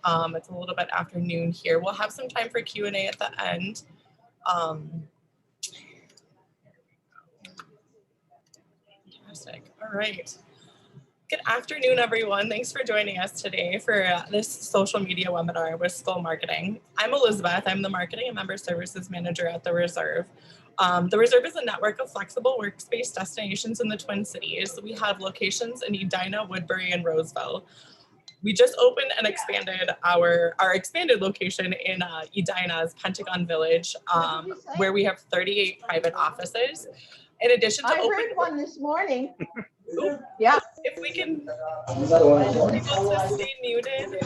It's a little bit after noon here. We'll have some time for Q&A at the end. Fantastic. All right. Good afternoon, everyone. Thanks for joining us today for this social media webinar with Skol Marketing. I'm Elizabeth. I'm the Marketing and Member Services Manager at The Reserve. The Reserve is a network of flexible workspace destinations in the Twin Cities. We have locations in Edina, Woodbury, and Roseville. We just opened and expanded our expanded location in Edina's Pentagon Village, where we have 38 private offices. In addition to I heard one this morning. Ooh, yeah. If we can people to stay muted.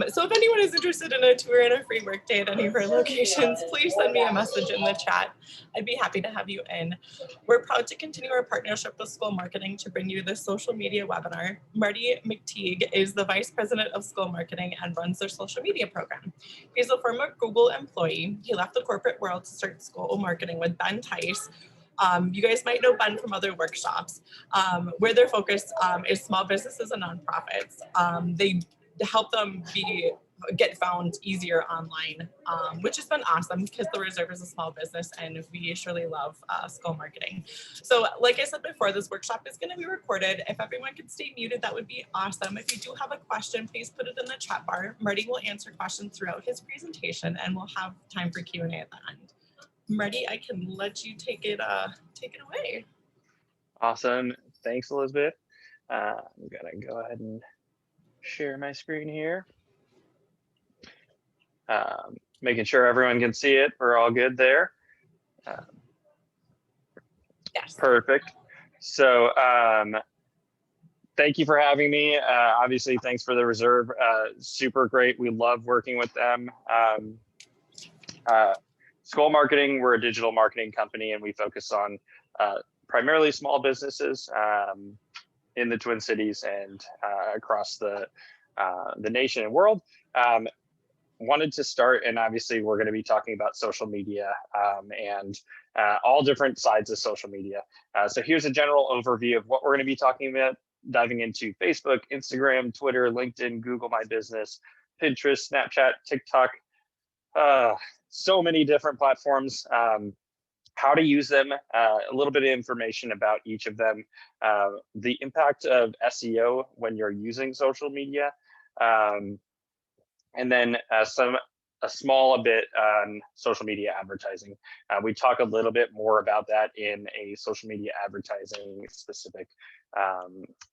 So if anyone is interested in a tour and a free workday at any of our locations, please send me a message in the chat. I'd be happy to have you in. We're proud to continue our partnership with Skol Marketing to bring you this social media webinar. Marty McTeague is the Vice President of Skol Marketing and runs their social media program. He's a former Google employee. He left the corporate world to start Skol Marketing with Ben Tice. You guys might know Ben from other workshops, where their focus is small businesses and nonprofits. They help them get found easier online, which has been awesome because The Reserve is a small business and we surely love Skol Marketing. So like I said before, this workshop is going to be recorded. If everyone could stay muted, that would be awesome. If you do have a question, please put it in the chat bar. Marty will answer questions throughout his presentation and we'll have time for Q&A at the end. Marty, I can let you take it away. Awesome. Thanks, Elizabeth. I'm gonna go ahead and share my screen here. Making sure everyone can see it. We're all good there. Yes. Perfect. So thank you for having me. Obviously, thanks for The Reserve. Super great. We love working with them. Skol Marketing, we're a digital marketing company and we focus on primarily small businesses in the Twin Cities and across the nation and world. Wanted to start, and obviously we're going to be talking about social media and all different sides of social media. So here's a general overview of what we're going to be talking about, diving into Facebook, Instagram, Twitter, LinkedIn, Google My Business, Pinterest, Snapchat, TikTok, so many different platforms, how to use them, a little bit of information about each of them, the impact of SEO when you're using social media, and then a small bit on social media advertising. We talk a little bit more about that in a social media advertising specific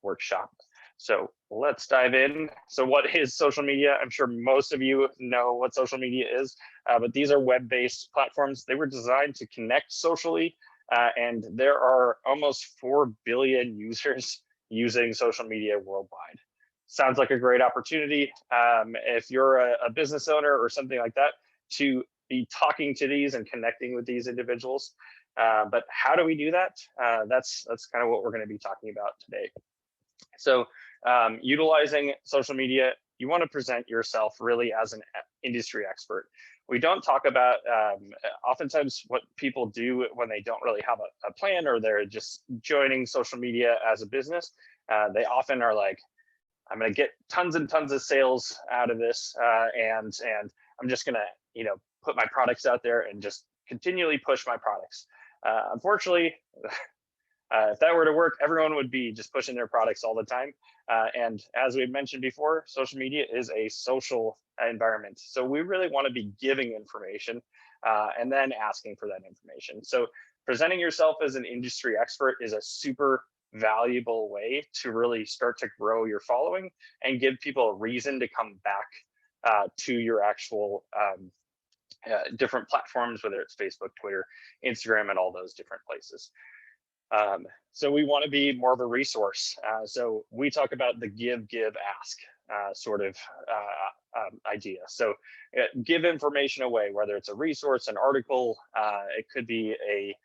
workshop. So let's dive in. So what is social media? I'm sure most of you know what social media is, but these are web-based platforms. They were designed to connect socially, and there are almost 4 billion users using social media worldwide. Sounds like a great opportunity if you're a business owner or something like that to be talking to these and connecting with these individuals. But how do we do that? That's kind of what we're going to be talking about today. So utilizing social media, you want to present yourself really as an industry expert. We don't talk about oftentimes what people do when they don't really have a plan or they're just joining social media as a business. They often are like, I'm going to get tons and tons of sales out of this, and I'm just going to, put my products out there and just continually push my products. Unfortunately, if that were to work, everyone would be just pushing their products all the time. And as we mentioned before, social media is a social environment. So we really want to be giving information and then asking for that information. So presenting yourself as an industry expert is a super valuable way to really start to grow your following and give people a reason to come back to your actual different platforms, whether it's Facebook, Twitter, Instagram, and all those different places. So we want to be more of a resource. So we talk about the give, ask sort of idea. So give information away, whether it's a resource, an article, it could be a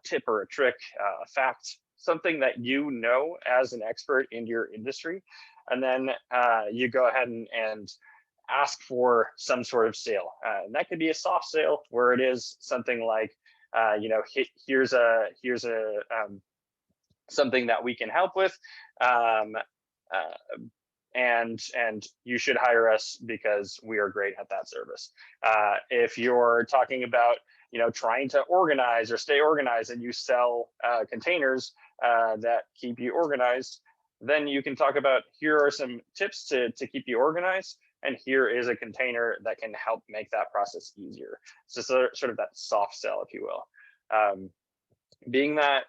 tip or a trick, a fact, something that you know as an expert in your industry. And then you go ahead and ask for some sort of sale. And that could be a soft sale where it is something like, here's a something that we can help with, and you should hire us because we are great at that service. If you're talking about trying to organize or stay organized, and you sell containers that keep you organized, then you can talk about, here are some tips to keep you organized, and here is a container that can help make that process easier. So sort of that soft sell, if you will. Being that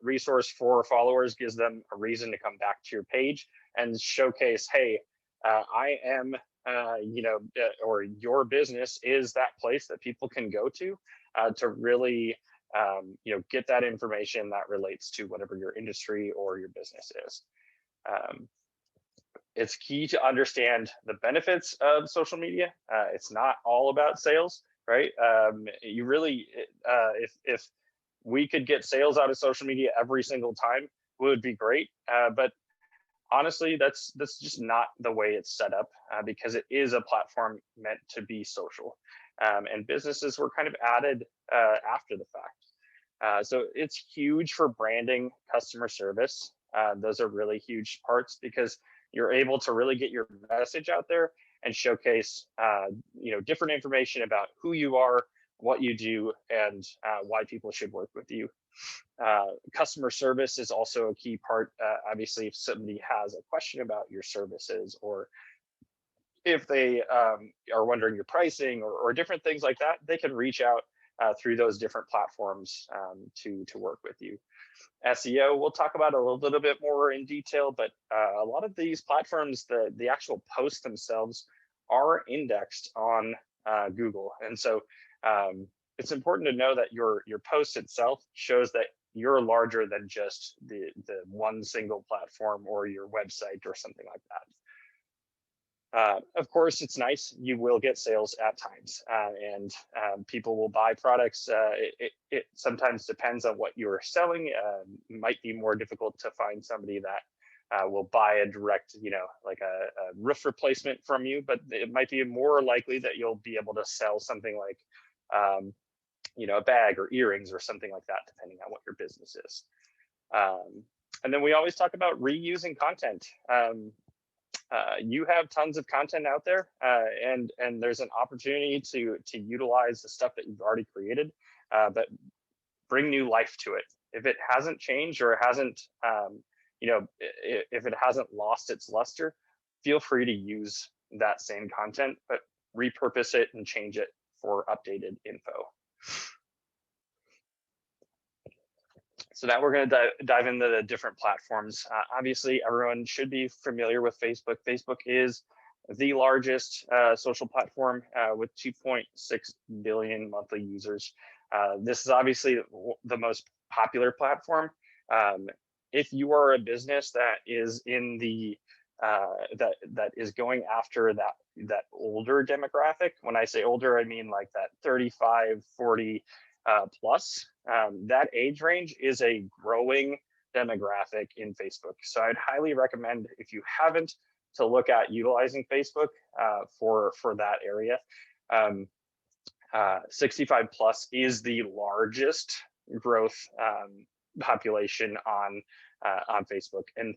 resource for followers gives them a reason to come back to your page and showcase, hey, I am, or your business is that place that people can go to really, get that information that relates to whatever your industry or your business is. It's key to understand the benefits of social media. It's not all about sales, right? You really, if we could get sales out of social media every single time, would be great. But honestly, that's just not the way it's set up, because it is a platform meant to be social, and businesses were kind of added after the fact. So it's huge for branding, customer service. Those are really huge parts, because you're able to really get your message out there and showcase different information about who you are, what you do, and why people should work with you. Customer service is also a key part. Obviously, if somebody has a question about your services, or if they are wondering your pricing, or different things like that, they can reach out through those different platforms to work with you. SEO, we'll talk about a little bit more in detail, but a lot of these platforms, the actual posts themselves are indexed on Google. And so it's important to know that your post itself shows that you're larger than just the one single platform or your website or something like that. Of course, it's nice. You will get sales at times, and people will buy products. It sometimes depends on what you're selling. It might be more difficult to find somebody that will buy a direct, like a roof replacement from you, but it might be more likely that you'll be able to sell something like a bag or earrings or something like that, depending on what your business is. And then we always talk about reusing content. You have tons of content out there, and there's an opportunity to utilize the stuff that you've already created, but bring new life to it. If it hasn't changed, or hasn't, if it hasn't lost its luster, feel free to use that same content, but repurpose it and change it for updated info. So now we're going to dive into the different platforms. Obviously, everyone should be familiar with Facebook. Facebook is the largest social platform with 2.6 billion monthly users. This is obviously the most popular platform. If you are a business that is in the that is going after that older demographic. When I say older, I mean like that 35, 40 plus. That age range is a growing demographic in Facebook. So I'd highly recommend, if you haven't, to look at utilizing Facebook for that area. 65 plus is the largest growth population on Facebook, and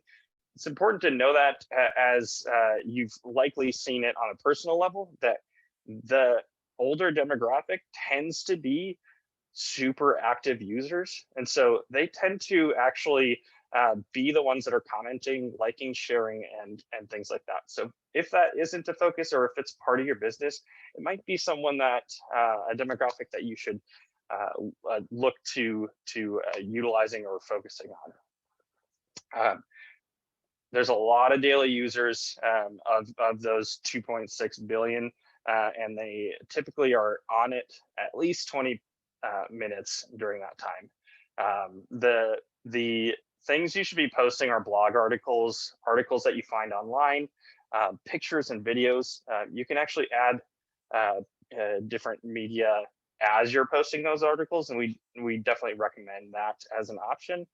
it's important to know that, as you've likely seen it on a personal level, that the older demographic tends to be super active users. And so they tend to actually be the ones that are commenting, liking, sharing, and things like that. So if that isn't a focus, or if it's part of your business, it might be someone that, a demographic that you should look to utilizing or focusing on. There's a lot of daily users of those 2.6 billion, and they typically are on it at least 20 minutes during that time. The things you should be posting are blog articles that you find online, pictures and videos. You can actually add different media as you're posting those articles, and we definitely recommend that as an option.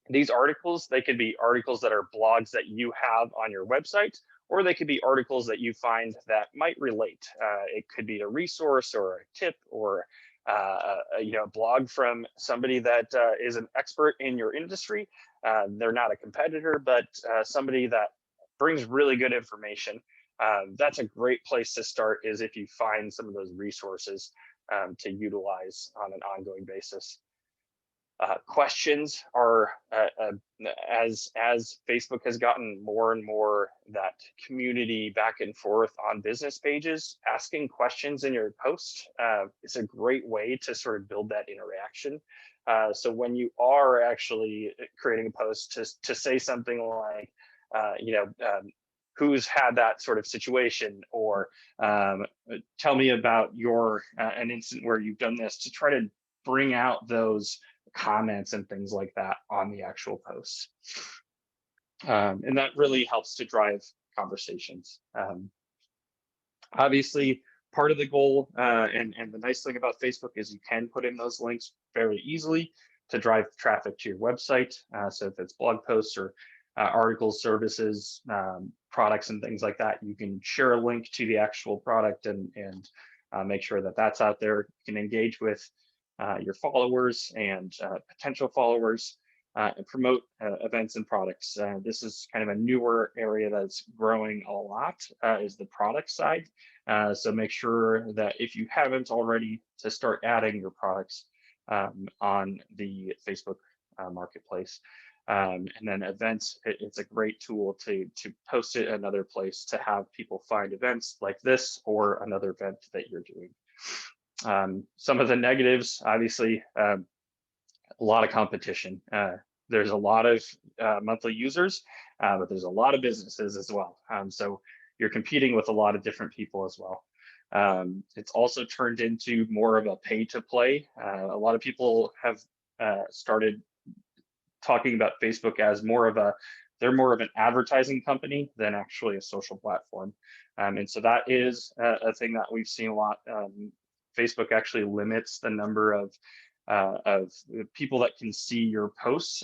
These articles, they could be articles that are blogs that you have on your website, or they could be articles that you find that might relate. It could be a resource or a tip or a blog from somebody that is an expert in your industry. They're not a competitor, but somebody that brings really good information. That's a great place to start, is if you find some of those resources to utilize on an ongoing basis. Questions are, as Facebook has gotten more and more that community back and forth on business pages, asking questions in your post is a great way to sort of build that interaction. So when you are actually creating a post to say something like, who's had that sort of situation, or tell me about your an incident where you've done this, to try to bring out those comments and things like that on the actual posts. And that really helps to drive conversations. Obviously, part of the goal and the nice thing about Facebook is you can put in those links very easily to drive traffic to your website. So if it's blog posts or articles, services, products, and things like that, you can share a link to the actual product and make sure that that's out there. You can engage with your followers and potential followers and promote events and products. This is kind of a newer area that's growing a lot, is the product side. So make sure that if you haven't already, to start adding your products on the Facebook marketplace. And then events, it's a great tool to post it another place, to have people find events like this or another event that you're doing. Some of the negatives, obviously, a lot of competition. There's a lot of monthly users, but there's a lot of businesses as well. So you're competing with a lot of different people as well. It's also turned into more of a pay to play. A lot of people have started talking about Facebook as they're more of an advertising company than actually a social platform. And so that is a thing that we've seen a lot. Facebook actually limits the number of people that can see your posts.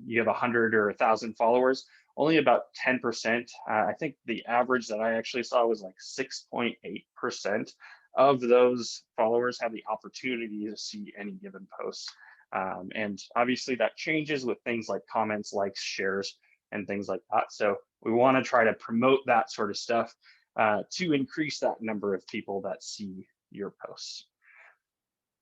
You have 100 or 1,000 followers, only about 10%. I think the average that I actually saw was like 6.8% of those followers have the opportunity to see any given post. And obviously that changes with things like comments, likes, shares, and things like that. So we want to try to promote that sort of stuff to increase that number of people that see your posts.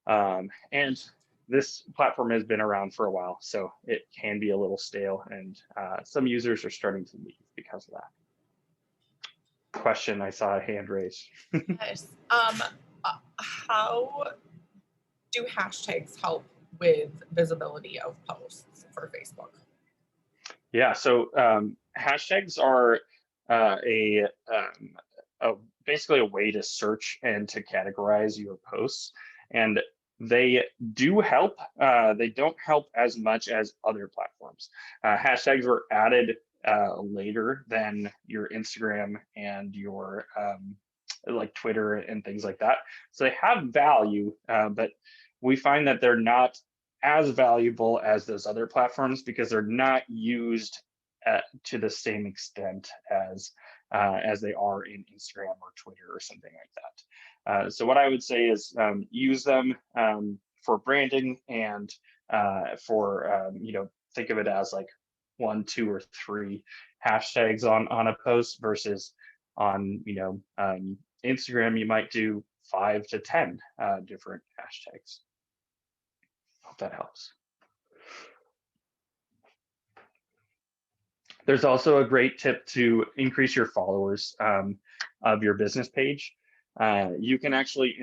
And this platform has been around for a while, so it can be a little stale, and some users are starting to leave because of that. Question, I saw a hand raised. Yes. How do hashtags help with visibility of posts for Facebook? Yeah, so hashtags are basically a way to search and to categorize your posts, and they do help. They don't help as much as other platforms. Hashtags were added later than your Instagram and your like Twitter and things like that. So they have value, but we find that they're not as valuable as those other platforms because they're not used to the same extent as they are in Instagram or Twitter or something like that. So what I would say is use them for branding and for think of it as like 1, 2, or 3 hashtags on a post versus on Instagram you might do 5 to 10 different hashtags. Hope that helps. There's also a great tip to increase your followers of your business page. You can actually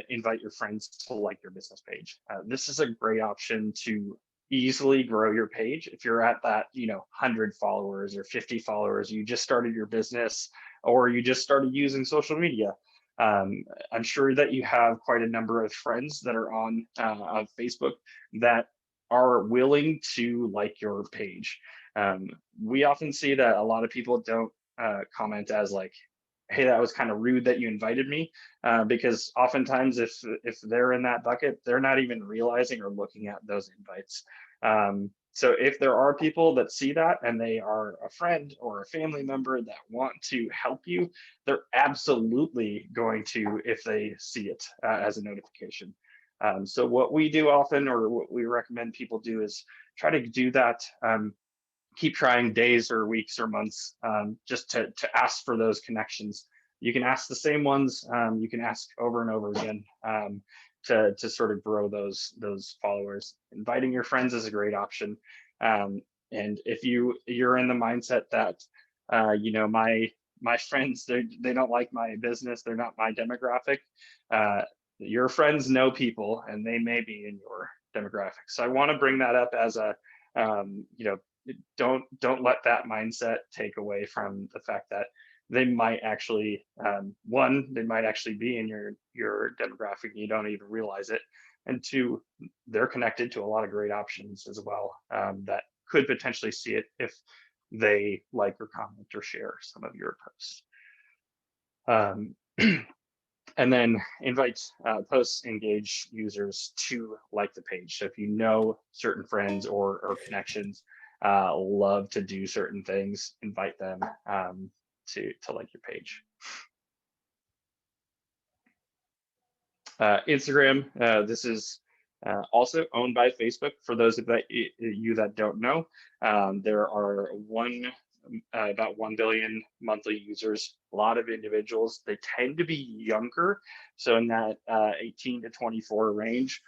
invite your friends to like your business page. This is a great option to easily grow your page. If you're at that 100 followers or 50 followers, you just started your business or you just started using social media. I'm sure that you have quite a number of friends that are on Facebook that are willing to like your page. We often see that a lot of people don't comment as like, hey, that was kind of rude that you invited me, because oftentimes if they're in that bucket, they're not even realizing or looking at those invites. So if there are people that see that and they are a friend or a family member that want to help you, they're absolutely going to, if they see it as a notification. So what we do often, or what we recommend people do, is try to do that. Keep trying days or weeks or months, just to ask for those connections. You can ask the same ones. You can ask over and over again, to sort of grow those followers. Inviting your friends is a great option. And if you're in the mindset that, my friends, they don't like my business, they're not my demographic. Your friends know people, and they may be in your demographic. So I want to bring that up as a, don't let that mindset take away from the fact that they might actually, they might actually be in your demographic and you don't even realize it, and two, they're connected to a lot of great options as well, that could potentially see it if they like or comment or share some of your posts. And then invite, posts, engage users to like the page. So if you know certain friends or connections love to do certain things, invite them to like your page. Instagram, this is also owned by Facebook. For those of you that don't know, there are about 1 billion monthly users, a lot of individuals. They tend to be younger, so in that 18 to 24 range.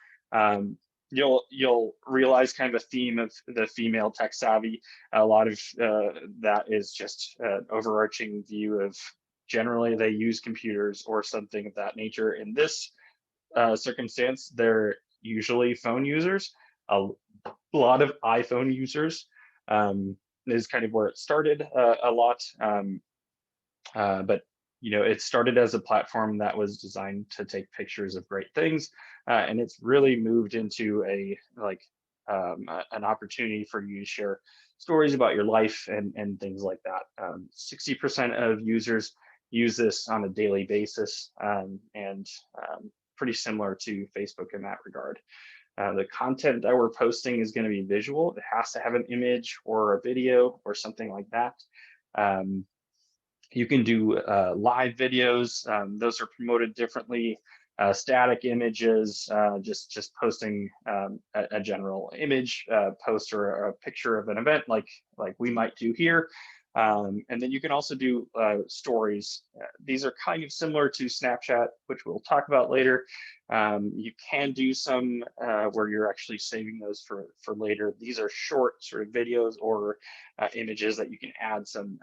You'll realize kind of a theme of the female tech savvy. A lot of that is just an overarching view of generally they use computers or something of that nature. In this circumstance, they're usually phone users. A lot of iPhone users is kind of where it started a lot. But it started as a platform that was designed to take pictures of great things, and it's really moved into an opportunity for you to share stories about your life and things like that. 60% of users use this on a daily basis, and pretty similar to Facebook in that regard. The content that we're posting is going to be visual. It has to have an image or a video or something like that. You can do live videos. Those are promoted differently. Static images, just posting a general image post or a picture of an event like we might do here. And then you can also do stories. These are kind of similar to Snapchat, which we'll talk about later. You can do some where you're actually saving those for later. These are short sort of videos or images that you can add some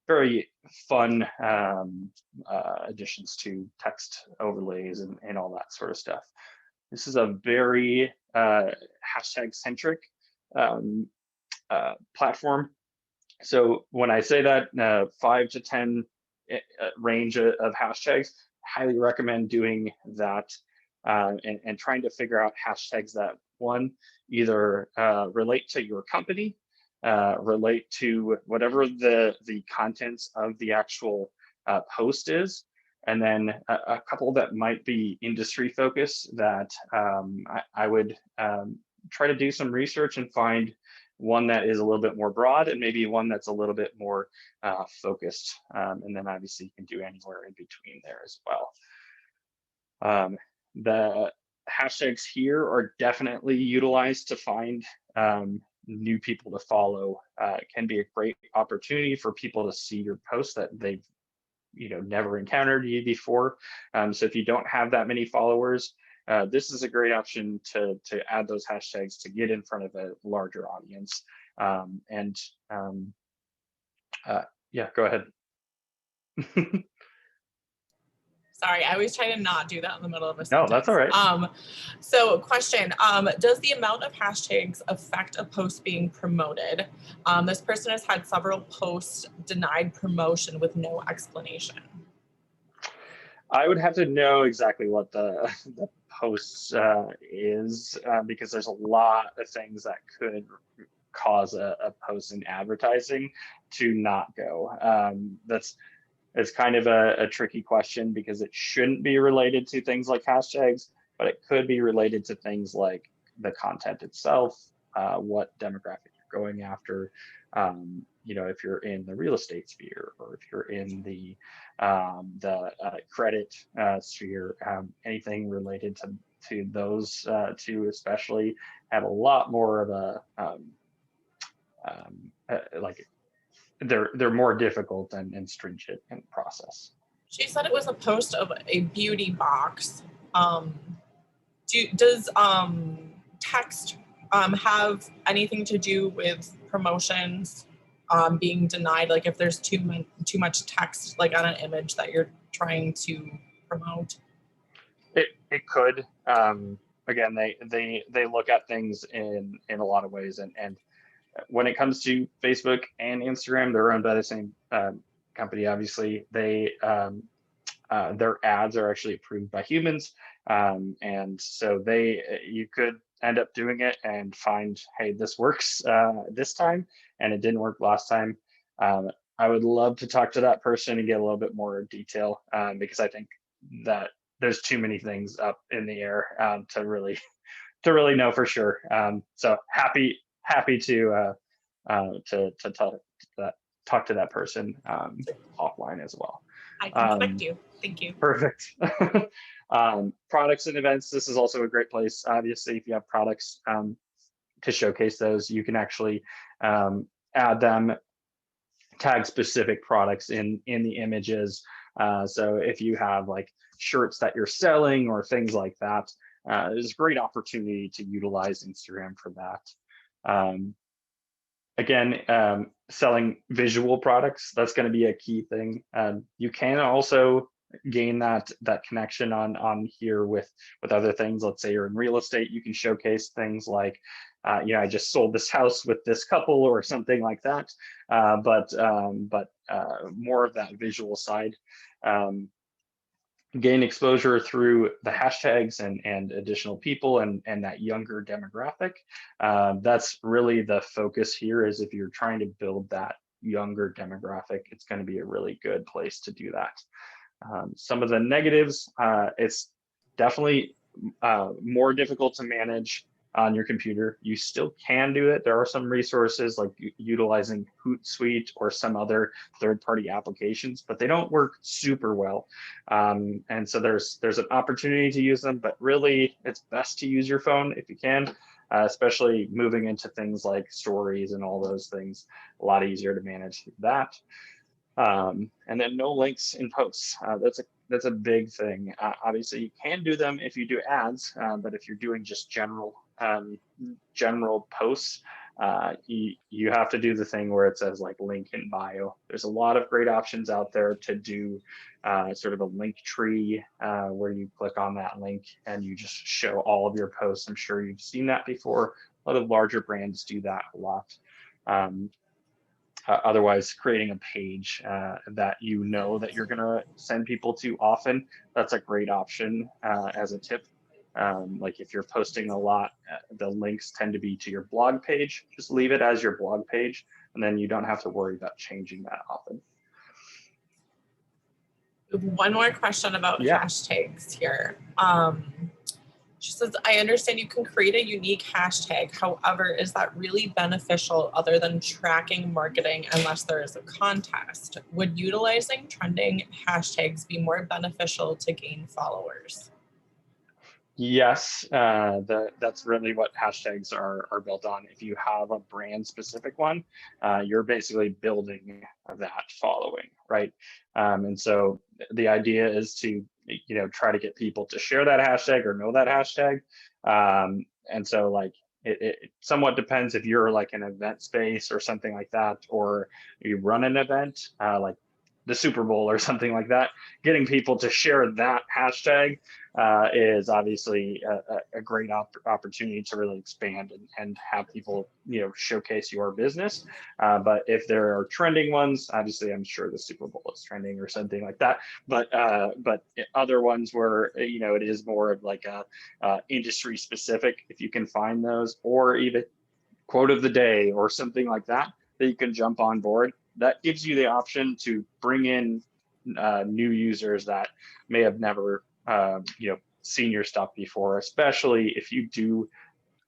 very fun additions to text overlays and all that sort of stuff. This is a very hashtag centric platform. So when I say that 5 to 10 range of hashtags, highly recommend doing that and trying to figure out hashtags that, one, either relate to your company, relate to whatever the contents of the actual post is, and then a couple that might be industry focused that I would try to do some research and find one that is a little bit more broad and maybe one that's a little bit more focused. And then obviously you can do anywhere in between there as well. The hashtags here are definitely utilized to find new people to follow. It can be a great opportunity for people to see your posts that they've never encountered you before. So if you don't have that many followers, this is a great option to add those hashtags to get in front of a larger audience. Yeah, go ahead. Sorry, I always try to not do that in the middle of a sentence. No, that's all right. So question, does the amount of hashtags affect a post being promoted? This person has had several posts denied promotion with no explanation. I would have to know exactly what the post is, because there's a lot of things that could cause a post in advertising to not go. It's kind of a tricky question because it shouldn't be related to things like hashtags, but it could be related to things like the content itself, what demographic you're going after. If you're in the real estate sphere or if you're in the credit sphere, anything related to those two especially have a lot more of a like they're more difficult and stringent in process. She said it was a post of a beauty box. Does text have anything to do with promotions being denied? Like if there's too much text like on an image that you're trying to promote? It could. Again, they look at things in a lot of ways, and when it comes to Facebook and Instagram, they're owned by the same company. Obviously, their ads are actually approved by humans, and so you could end up doing it and find, hey, this works this time, and it didn't work last time. I would love to talk to that person and get a little bit more detail because I think that there's too many things up in the air to really know for sure. So happy to talk to that person offline as well. I can connect you. Thank you. Perfect. Products and events. This is also a great place. Obviously, if you have products to showcase those, you can actually add them, tag specific products in the images. So if you have like shirts that you're selling or things like that, there's a great opportunity to utilize Instagram for that. Again, selling visual products, that's going to be a key thing. You can also gain that connection on here with other things. Let's say you're in real estate, you can showcase things like, I just sold this house with this couple or something like that. But more of that visual side. Gain exposure through the hashtags and additional people and that younger demographic. That's really the focus here, is if you're trying to build that younger demographic, it's going to be a really good place to do that. Some of the negatives, it's definitely more difficult to manage on your computer. You still can do it. There are some resources like utilizing Hootsuite or some other third-party applications, but they don't work super well. And so there's an opportunity to use them, but really it's best to use your phone if you can, especially moving into things like stories and all those things. A lot easier to manage that. And then no links in posts. That's a big thing. Obviously, you can do them if you do ads, but if you're doing just general posts, you have to do the thing where it says like link in bio. There's a lot of great options out there to do sort of a link tree where you click on that link and you just show all of your posts. I'm sure you've seen that before. A lot of larger brands do that a lot. Otherwise, creating a page that that you're going to send people to often, that's a great option as a tip. Like if you're posting a lot, the links tend to be to your blog page. Just leave it as your blog page, and then you don't have to worry about changing that often. One more question about hashtags here. She says, I understand you can create a unique hashtag. However, is that really beneficial other than tracking marketing unless there is a contest? Would utilizing trending hashtags be more beneficial to gain followers? Yes, that's really what hashtags are built on. If you have a brand specific one, you're basically building that following, right? And so the idea is to try to get people to share that hashtag or know that hashtag. And so like it somewhat depends if you're like an event space or something like that, or you run an event like the Super Bowl or something like that. Getting people to share that hashtag is obviously a great opportunity to really expand and have people showcase your business. But if there are trending ones, obviously I'm sure the Super Bowl is trending or something like that. But other ones where it is more of like a industry specific, if you can find those, or even quote of the day or something like that you can jump on board. That gives you the option to bring in new users that may have never seen your stuff before, especially if you do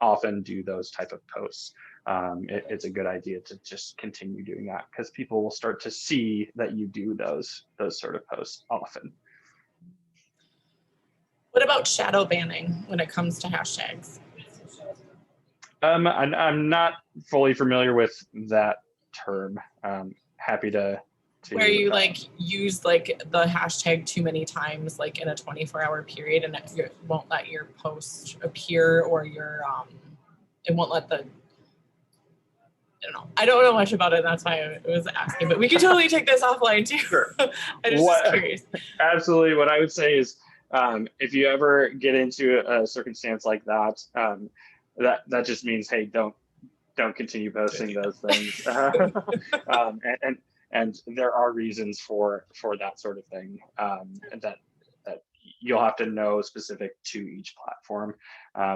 often do those type of posts. It's a good idea to just continue doing that because people will start to see that you do those sort of posts often. What about shadow banning when it comes to hashtags? I'm not fully familiar with that term. Happy to Where you like use like the hashtag too many times, like in a 24-hour period, and it won't let your post appear, or your it won't let the, I don't know much about it, and that's why I was asking, but we can totally take this offline too. Sure. I was just curious. Absolutely. What I would say is, if you ever get into a circumstance like that, that just means, hey, don't continue posting those things. And there are reasons for that sort of thing, that you'll have to know specific to each platform,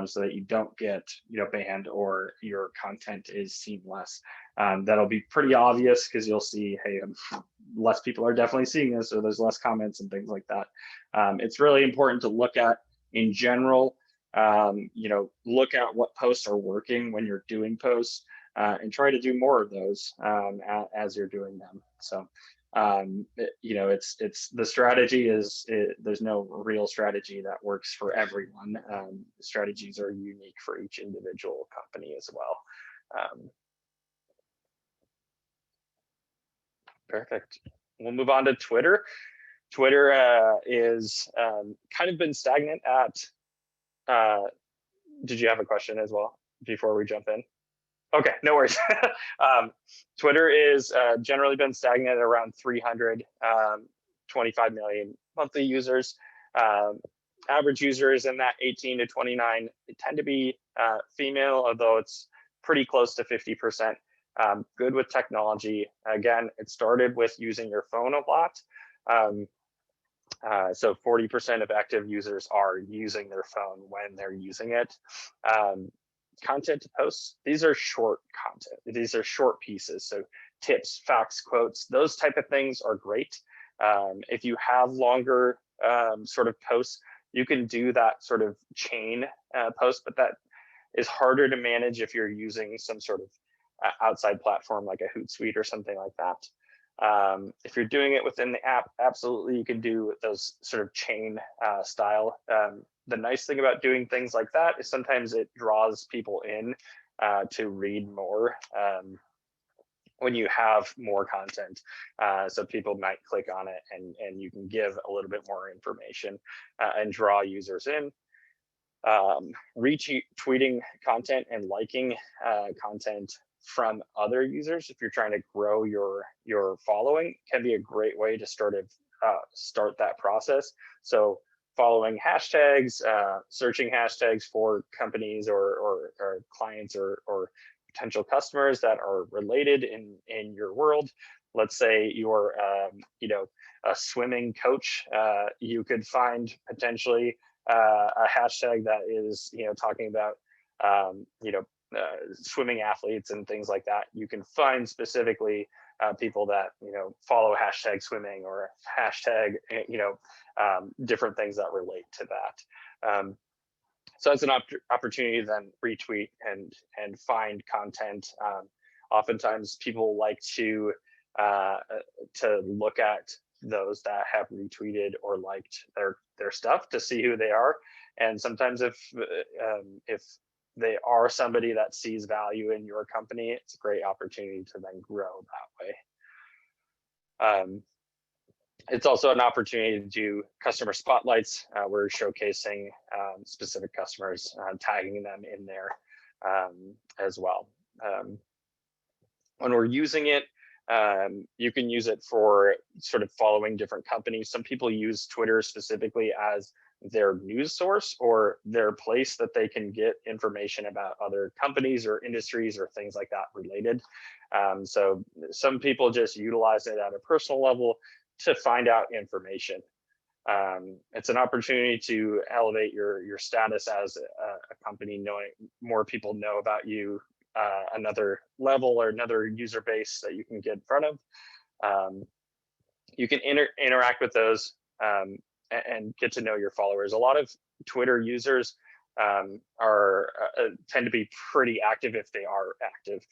so that you don't get banned or your content is seen less. That'll be pretty obvious because you'll see, hey, less people are definitely seeing this, or there's less comments and things like that. It's really important to look at in general. Look at what posts are working when you're doing posts, and try to do more of those as you're doing them. So, it's the strategy is, there's no real strategy that works for everyone. Strategies are unique for each individual company as well. Perfect. We'll move on to Twitter. Twitter is kind of been stagnant at. Did you have a question as well before we jump in? Okay, no worries. Twitter is generally been stagnant at around 325 million monthly users. Average users in that 18 to 29 tend to be female, although it's pretty close to 50%. Good with technology. Again, it started with using your phone a lot. So 40% of active users are using their phone when they're using it. Content to posts, these are short content. These are short pieces. So tips, facts, quotes, those type of things are great. If you have longer sort of posts, you can do that sort of chain post, but that is harder to manage if you're using some sort of outside platform like a Hootsuite or something like that. If you're doing it within the app, absolutely you can do those sort of chain style. The nice thing about doing things like that is sometimes it draws people in to read more when you have more content. So people might click on it, and you can give a little bit more information and draw users in. Retweeting content and liking content from other users, if you're trying to grow your following, can be a great way to start that process. So following hashtags, searching hashtags for companies or clients or potential customers that are related in your world. Let's say you're a swimming coach, you could find potentially a hashtag that is talking about swimming athletes and things like that. You can find specifically people that follow hashtag swimming or hashtag different things that relate to that. So it's an opportunity to then retweet and find content. Oftentimes people like to look at those that have retweeted or liked their stuff to see who they are. And sometimes if they are somebody that sees value in your company, it's a great opportunity to then grow that way. It's also an opportunity to do customer spotlights. We're showcasing specific customers, tagging them in there as well. When we're using it, you can use it for sort of following different companies. Some people use Twitter specifically as their news source or their place that they can get information about other companies or industries or things like that related. So some people just utilize it at a personal level to find out information. It's an opportunity to elevate your status as a company, knowing more people know about you, another level or another user base that you can get in front of. You can interact with those and get to know your followers. A lot of Twitter users tend to be pretty active if they are active.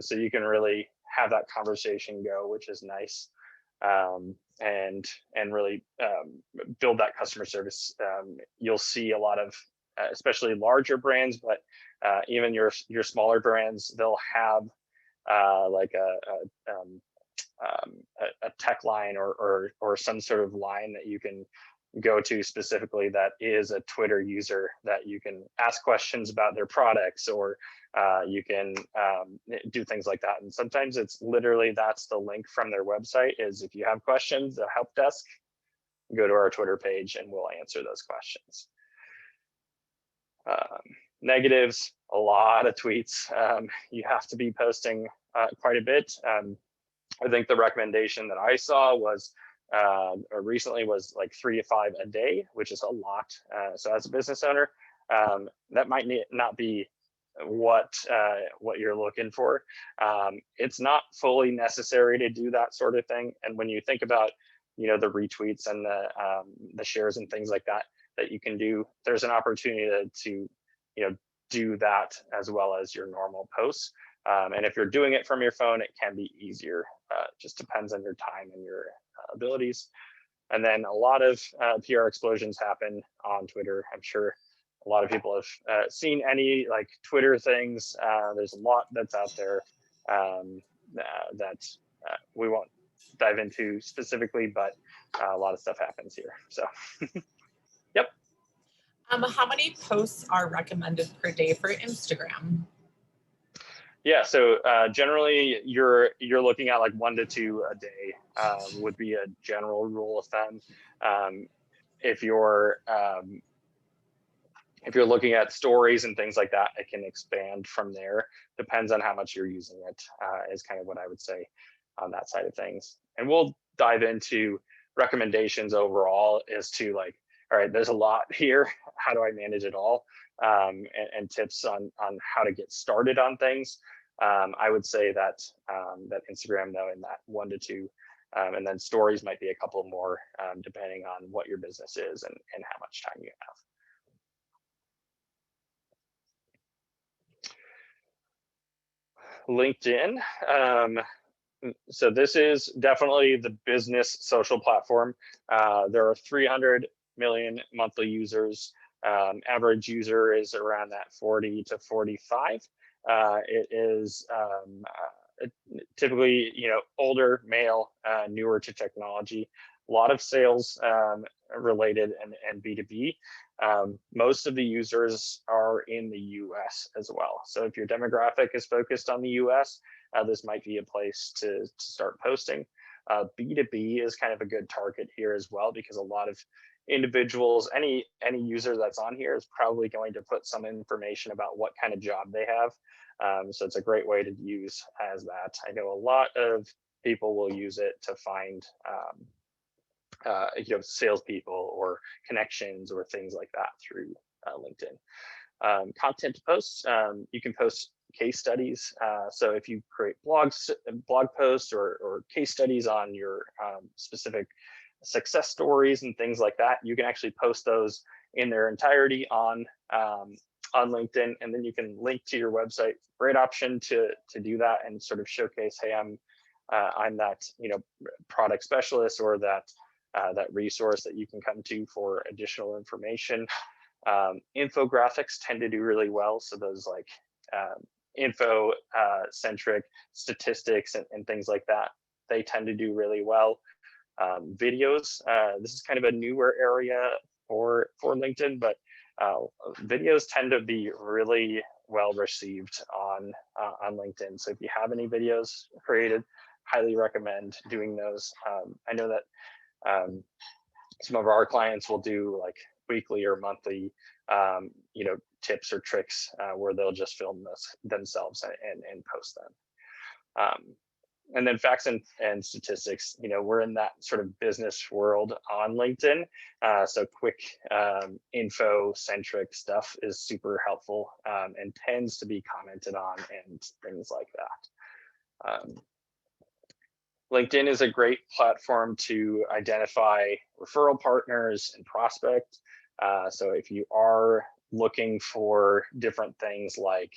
So you can really have that conversation go, which is nice. and really build that customer service. You'll see a lot of, especially larger brands, but even your smaller brands, they'll have like a tech line or some sort of line that you can go to specifically that is a Twitter user that you can ask questions about their products, or you can do things like that. And sometimes it's literally, that's the link from their website, is if you have questions, the help desk, go to our Twitter page and we'll answer those questions. Negatives, a lot of tweets. You have to be posting quite a bit. I think the recommendation that I saw was recently was like 3 to 5 a day, which is a lot. So as a business owner, that might not be what you're looking for. It's not fully necessary to do that sort of thing. And when you think about, the retweets and the shares and things like that you can do, there's an opportunity to do that as well as your normal posts. And if you're doing it from your phone, it can be easier. Just depends on your time and your abilities. And then a lot of PR explosions happen on Twitter. I'm sure a lot of people have seen any like Twitter things. There's a lot that's out there that we won't dive into specifically, but a lot of stuff happens here. So, yep. How many posts are recommended per day for Instagram? Yeah, so generally you're looking at like 1 to 2 a day would be a general rule of thumb. If you're looking at stories and things like that, it can expand from there. Depends on how much you're using it, is kind of what I would say on that side of things. And we'll dive into recommendations overall as to like, all right, there's a lot here. How do I manage it all? And tips on how to get started on things. I would say that that Instagram, though, in that 1 to 2, and then stories might be a couple more, depending on what your business is and how much time you have. LinkedIn. So this is definitely the business social platform. There are 300 million monthly users. Average user is around that 40 to 45. It is typically, older, male, newer to technology. A lot of sales related and B2B. Most of the users are in the US as well. So if your demographic is focused on the US, this might be a place to start posting. B2B is kind of a good target here as well, because a lot of individuals, any user that's on here is probably going to put some information about what kind of job they have. So it's a great way to use as that. I know a lot of people will use it to find salespeople or connections or things like that through LinkedIn. Content posts, you can post case studies. So if you create blog posts or case studies on your specific success stories and things like that, you can actually post those in their entirety on LinkedIn, and then you can link to your website. Great option to do that and sort of showcase, hey, I'm that product specialist, or that resource that you can come to for additional information. Infographics tend to do really well. So those like info centric statistics and things like that, they tend to do really well. Videos, this is kind of a newer area for LinkedIn, but videos tend to be really well received on LinkedIn. So if you have any videos created, highly recommend doing those. I know that some of our clients will do like weekly or monthly tips or tricks where they'll just film this themselves and post them. And then facts and statistics, we're in that sort of business world on LinkedIn. So quick info-centric stuff is super helpful and tends to be commented on and things like that. LinkedIn is a great platform to identify referral partners and prospect. So if you are looking for different things like,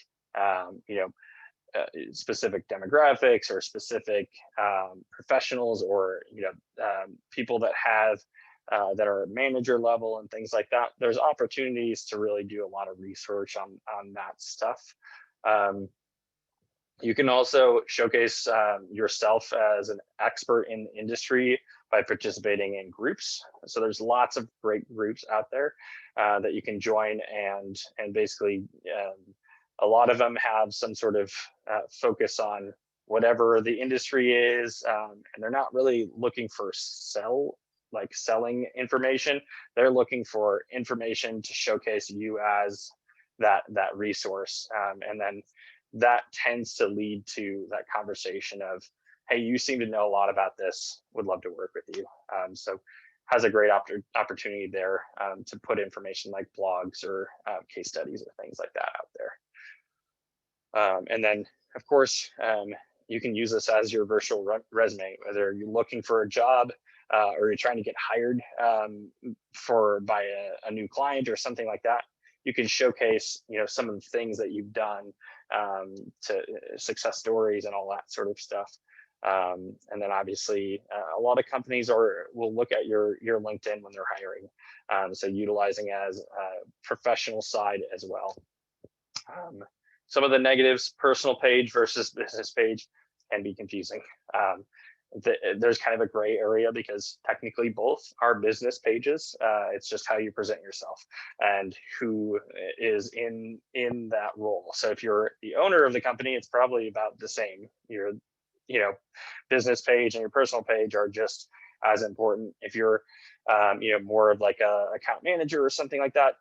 specific demographics or specific professionals, or people that have that are at manager level and things like that. There's opportunities to really do a lot of research on that stuff. You can also showcase yourself as an expert in the industry by participating in groups. So there's lots of great groups out there that you can join, and basically a lot of them have some sort of focus on whatever the industry is, and they're not really looking for selling information. They're looking for information to showcase you as that resource, and then that tends to lead to that conversation of, hey, you seem to know a lot about this, would love to work with you. So has a great opportunity there to put information like blogs or case studies or things like that out there. And then, of course, you can use this as your virtual resume, whether you're looking for a job or you're trying to get hired by a new client or something like that. You can showcase, some of the things that you've done, to success stories and all that sort of stuff. And then obviously a lot of companies will look at your LinkedIn when they're hiring. So utilizing as a professional side as well. Some of the negatives: personal page versus business page can be confusing. There's kind of a gray area because technically both are business pages. It's just how you present yourself and who is in that role. So if you're the owner of the company, it's probably about the same. Your business page and your personal page are just as important. If you're more of like a account manager or something like that,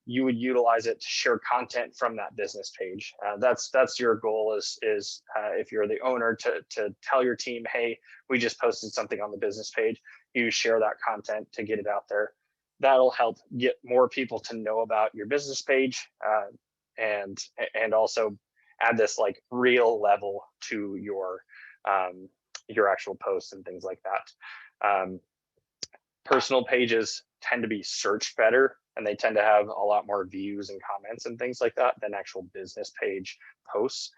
you would utilize it to share content from that business page. That's your goal is if you're the owner to tell your team, hey, we just posted something on the business page. You share that content to get it out there. That'll help get more people to know about your business page, and also add this like real level to your actual posts and things like that. Personal pages tend to be searched better, and they tend to have a lot more views and comments and things like that than actual business page posts.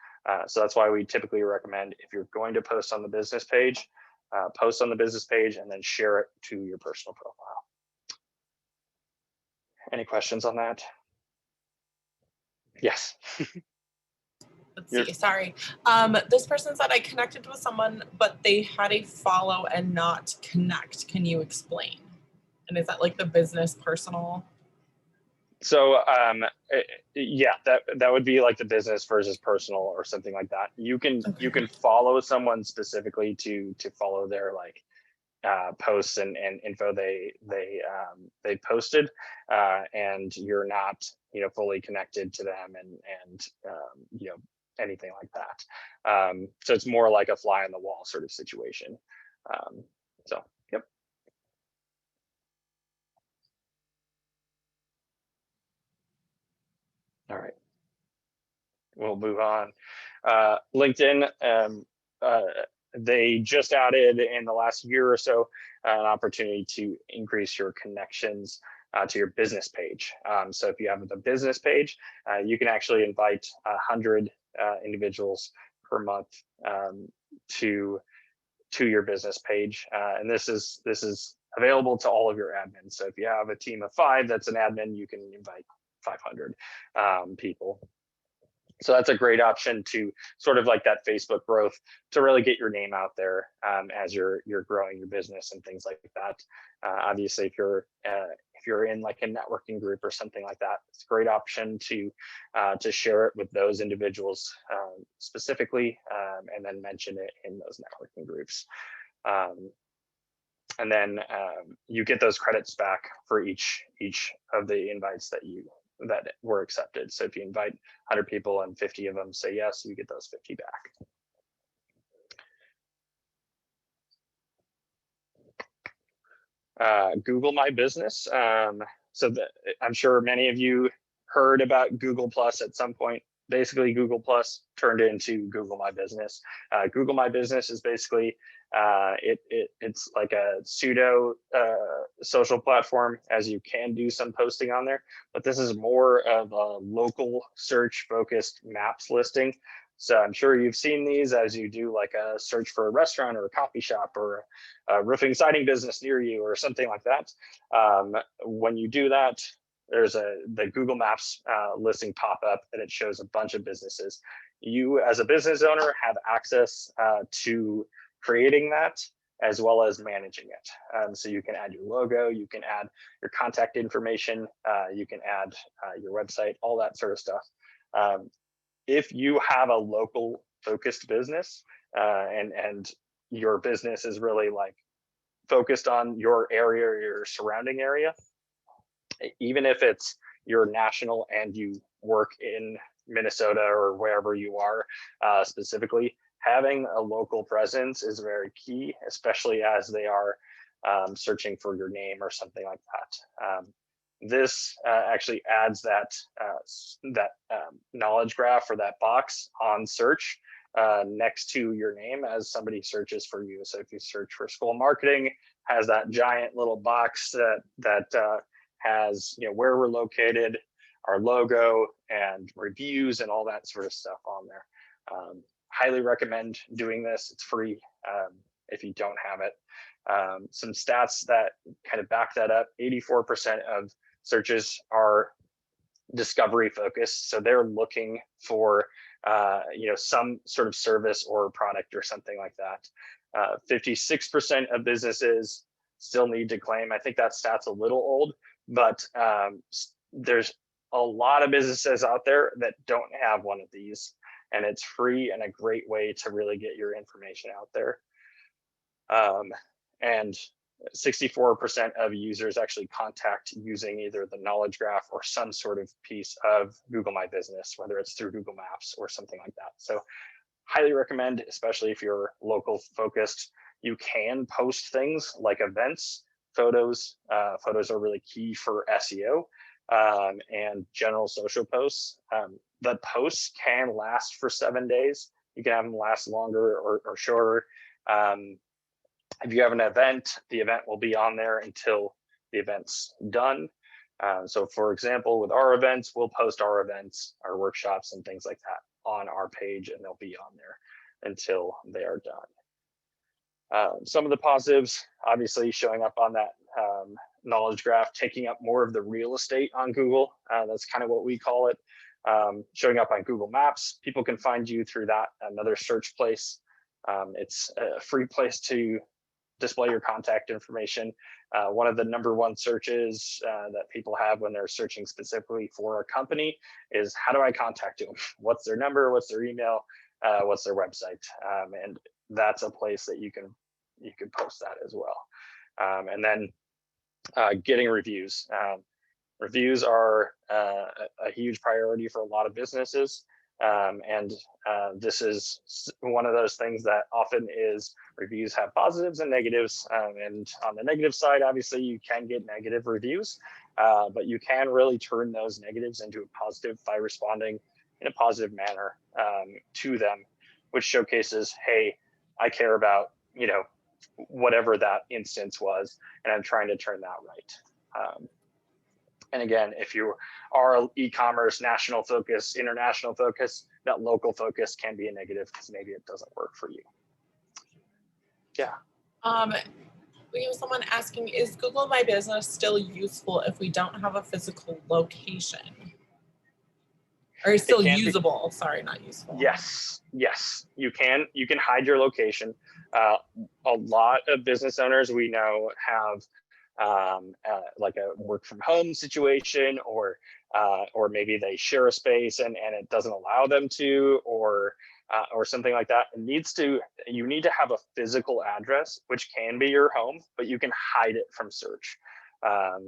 So that's why we typically recommend, if you're going to post on the business page, post on the business page and then share it to your personal profile. Any questions on that? Yes. Let's see, sorry. This person said I connected with someone, but they had a follow and not connect. Can you explain? And is that like the business personal? So yeah, that would be like the business versus personal or something like that. You can follow someone specifically to follow their like posts and info they posted, and you're not fully connected to them and anything like that. So it's more like a fly on the wall sort of situation. So yep. All right, we'll move on. LinkedIn, they just added in the last year or so an opportunity to increase your connections to your business page. So if you have the business page, you can actually invite 100 individuals per month to your business page, and this is available to all of your admins. So if you have a team of 5 that's an admin, you can invite 500 people. So that's a great option to sort of like that Facebook growth, to really get your name out there as you're growing your business and things like that. Obviously, if you're in like a networking group or something like that, it's a great option to share it with those individuals specifically, and then mention it in those networking groups. And then you get those credits back for each of the invites that were accepted. So if you invite 100 people and 50 of them say yes, you get those 50 back. Google My Business. So I'm sure many of you heard about Google Plus at some point. Basically, Google Plus turned into Google My Business. Google My Business is basically it's like a pseudo social platform, as you can do some posting on there, but this is more of a local search focused maps listing. So I'm sure you've seen these as you do like a search for a restaurant or a coffee shop or a roofing siding business near you or something like that. When you do that, there's the Google Maps listing pop up and it shows a bunch of businesses. You as a business owner have access to creating that as well as managing it. So you can add your logo, you can add your contact information, you can add your website, all that sort of stuff. If you have a local focused business and your business is really like focused on your area or your surrounding area, even if it's your national and you work in Minnesota or wherever you are specifically, having a local presence is very key, especially as they are searching for your name or something like that. This actually adds that knowledge graph or that box on search next to your name as somebody searches for you. So if you search for Skol Marketing, has that giant little box that has, you know, where we're located, our logo, and reviews and all that sort of stuff on there. Highly recommend doing this. It's free if you don't have it. Some stats that kind of back that up: 84% of searches are discovery focused, so they're looking for some sort of service or product or something like that. 56% of businesses still need to claim. I think that stat's a little old, but there's a lot of businesses out there that don't have one of these, and it's free and a great way to really get your information out there. And 64% of users actually contact using either the knowledge graph or some sort of piece of Google My Business, whether it's through Google Maps or something like that. So highly recommend, especially if you're local focused. You can post things like events, photos. Photos are really key for SEO and general social posts. The posts can last for 7 days. You can have them last longer or shorter. If you have an event, the event will be on there until the event's done. So for example, with our events, we'll post our events, our workshops and things like that on our page, and they'll be on there until they are done. Some of the positives, obviously showing up on that knowledge graph, taking up more of the real estate on Google. That's kind of what we call it. Showing up on Google Maps, people can find you through that, another search place. It's a free place to display your contact information. One of the #1 searches that people have when they're searching specifically for a company is, how do I contact them? What's their number? What's their email? What's their website? And that's a place that you can post that as well. And then getting reviews. Reviews are a huge priority for a lot of businesses. And this is one of those things that often is reviews have positives and negatives. And on the negative side, obviously you can get negative reviews, but you can really turn those negatives into a positive by responding in a positive manner to them, which showcases, hey, I care about, whatever that instance was, and I'm trying to turn that right. And again, if you are e-commerce, national focus, international focus, that local focus can be a negative because maybe it doesn't work for you. Yeah. We have someone asking, is Google My Business still useful if we don't have a physical location? Or is still usable? Sorry, not useful. Yes, you can hide your location. A lot of business owners we know have like a work from home situation, or maybe they share a space and it doesn't allow them to, or something like that. You need to have a physical address, which can be your home, but you can hide it from search.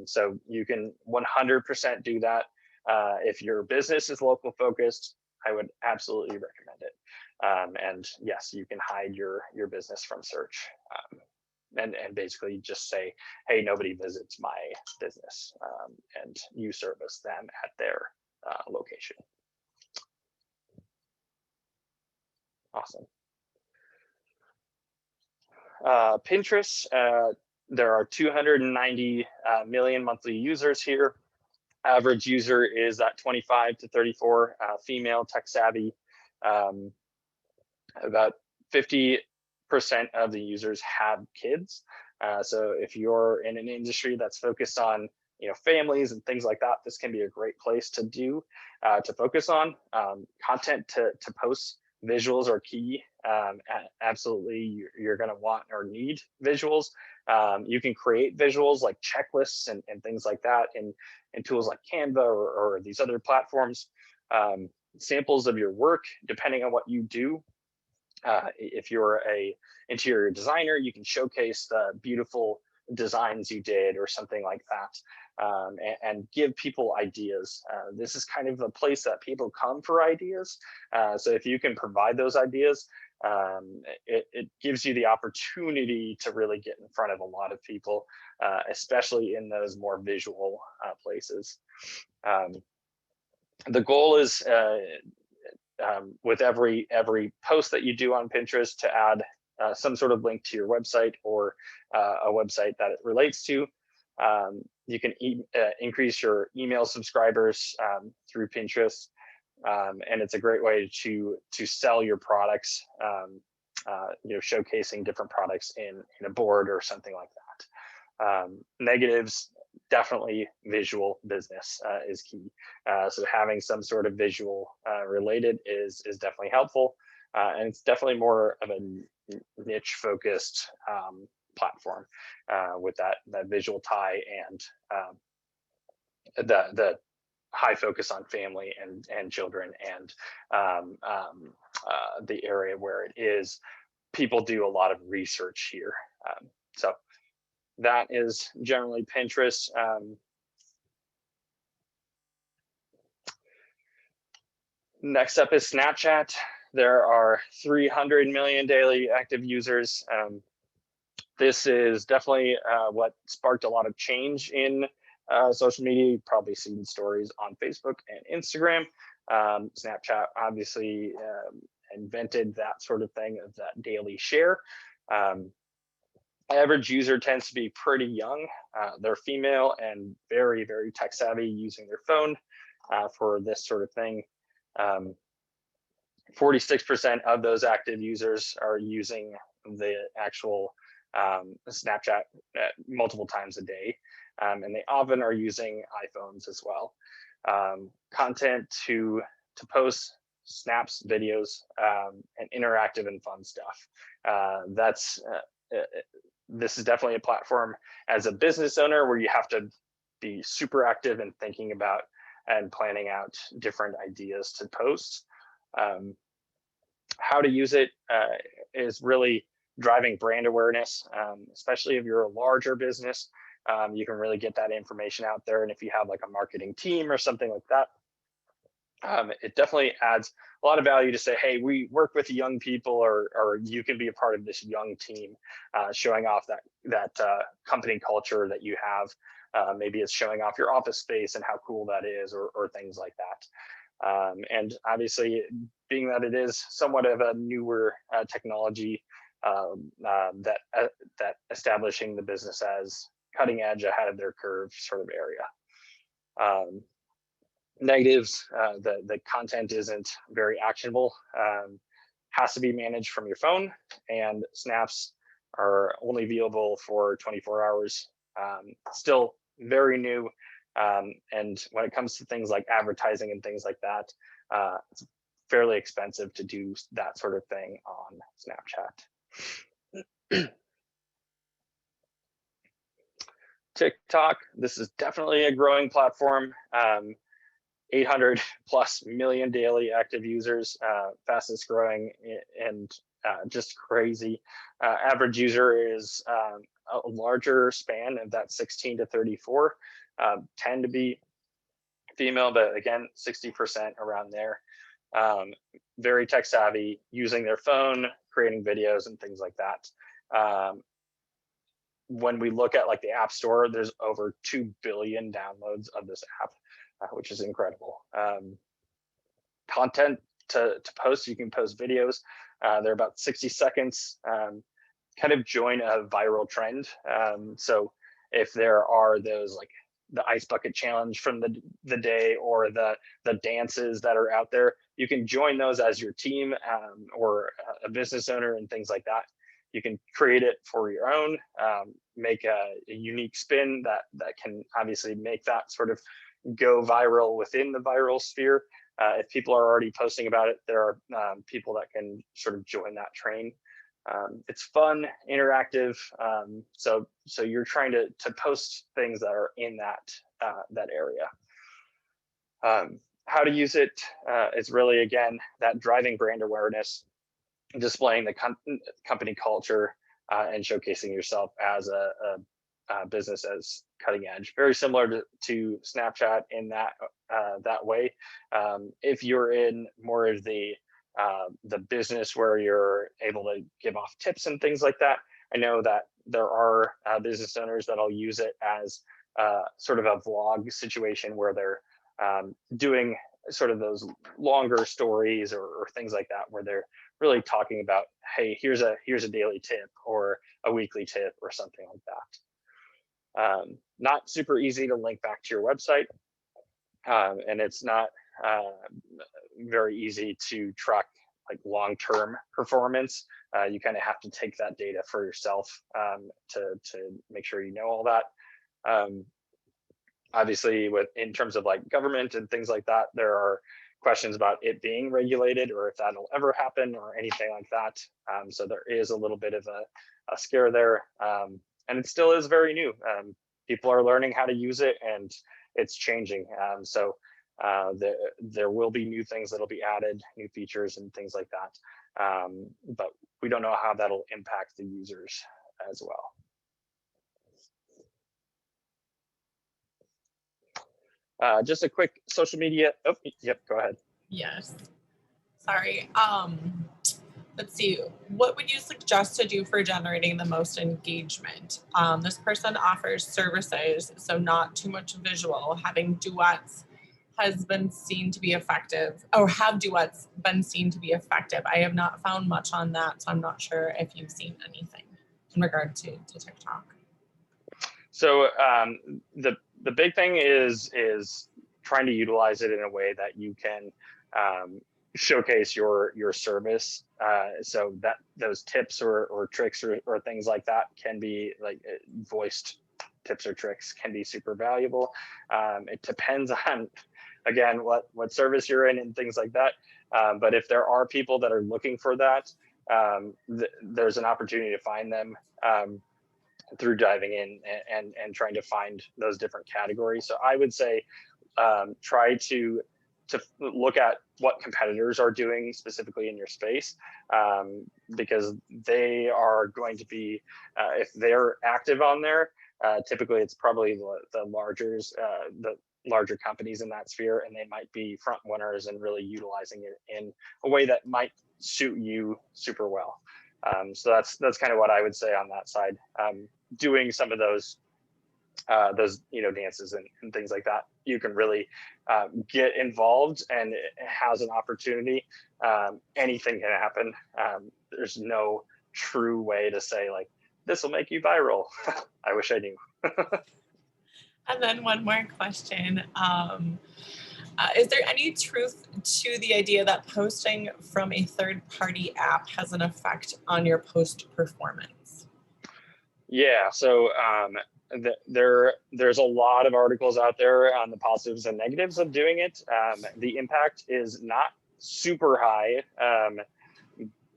So you can 100% do that. If your business is local focused, I would absolutely recommend it. And yes, you can hide your business from search. And basically just say, hey, nobody visits my business, and you service them at their location. Awesome. Pinterest, there are 290 million monthly users here. Average user is at 25 to 34, female, tech savvy. About 50% of the users have kids. So if you're in an industry that's focused on families and things like that, this can be a great place to to focus on. Content to post. Visuals are key. Absolutely, you're going to want or need visuals. You can create visuals like checklists and things like that in tools like Canva or these other platforms. Samples of your work, depending on what you do. If you're a interior designer, you can showcase the beautiful designs you did or something like that, and give people ideas. This is kind of a place that people come for ideas. So if you can provide those ideas, it gives you the opportunity to really get in front of a lot of people, especially in those more visual places. The goal is with every post that you do on Pinterest to add some sort of link to your website or a website that it relates to. You can increase your email subscribers through Pinterest, and it's a great way to sell your products. Showcasing different products in a board or something like that. Negatives, definitely visual business is key. So having some sort of visual related is definitely helpful. And it's definitely more of a niche focused platform with that visual tie and the high focus on family and children and the area where it is. People do a lot of research here. So that is generally Pinterest. Next up is Snapchat. There are 300 million daily active users. This is definitely what sparked a lot of change in social media. You've probably seen stories on Facebook and Instagram. Snapchat obviously invented that sort of thing of that daily share. Average user tends to be pretty young. They're female and very, very tech savvy, using their phone for this sort of thing. 46% of those active users are using the actual Snapchat multiple times a day, and they often are using iPhones as well. Content to post snaps, videos, and interactive and fun stuff. This is definitely a platform as a business owner where you have to be super active and thinking about and planning out different ideas to post. How to use it is really driving brand awareness, especially if you're a larger business. You can really get that information out there. And if you have like a marketing team or something like that, it definitely adds a lot of value to say, hey, we work with young people, or you can be a part of this young team, showing off that company culture that you have. Maybe it's showing off your office space and how cool that is, or things like that. And obviously, being that it is somewhat of a newer technology, that establishing the business as cutting edge, ahead of their curve sort of area. Negatives, the content isn't very actionable, has to be managed from your phone, and snaps are only viewable for 24 hours. Still very new. And when it comes to things like advertising and things like that, it's fairly expensive to do that sort of thing on Snapchat. TikTok, this is definitely a growing platform. 800 plus million daily active users, fastest growing, and just crazy. Average user is a larger span of that 16 to 34, tend to be female, but again, 60% around there. Very tech savvy, using their phone, creating videos and things like that. When we look at like the App Store, there's over 2 billion downloads of this app, which is incredible. Content to post, you can post videos. They're about 60 seconds, kind of join a viral trend. So if there are those like the ice bucket challenge from the day, or the dances that are out there, you can join those as your team or a business owner and things like that. You can create it for your own, make a unique spin that can obviously make that sort of go viral within the viral sphere. If people are already posting about it, there are people that can sort of join that train. It's fun, interactive. So you're trying to post things that are in that area. How to use it is really, again, that driving brand awareness, displaying the company culture, and showcasing yourself as a business as cutting edge. Very similar to Snapchat in that way. If you're in more of the business where you're able to give off tips and things like that, I know that there are business owners that'll use it as sort of a vlog situation where they're doing sort of those longer stories or things like that, where they're really talking about, hey, here's a daily tip or a weekly tip or something like that. Not super easy to link back to your website, and it's not very easy to track like long-term performance. You kind of have to take that data for yourself to make sure you know all that. Obviously, in terms of like government and things like that, there are questions about it being regulated or if that'll ever happen or anything like that. So there is a little bit of a scare there, and it still is very new. People are learning how to use it, and it's changing. So there will be new things that'll be added, new features and things like that. But we don't know how that'll impact the users as well. Just a quick social media. Oh, yep, go ahead. Yes. Sorry. Let's see. What would you suggest to do for generating the most engagement? This person offers services, so not too much visual. Having duets has been seen to be effective, or have duets been seen to be effective? I have not found much on that, so I'm not sure if you've seen anything in regard to TikTok. So the big thing is trying to utilize it in a way that you can showcase your service. So that those tips or tricks or things like that can be like voiced tips or tricks can be super valuable. It depends on, again, what service you're in and things like that. But if there are people that are looking for that, there's an opportunity to find them through diving in and trying to find those different categories. So I would say try to look at what competitors are doing specifically in your space, because they are going to be, if they're active on there, typically it's probably the larger companies in that sphere, and they might be front runners and really utilizing it in a way that might suit you super well. So that's kind of what I would say on that side. Doing some of those dances and things like that, you can really get involved, and it has an opportunity. Anything can happen. There's no true way to say like this will make you viral. I wish I knew. And then one more question. Is there any truth to the idea that posting from a third-party app has an effect on your post performance? Yeah, so there's a lot of articles out there on the positives and negatives of doing it. The impact is not super high.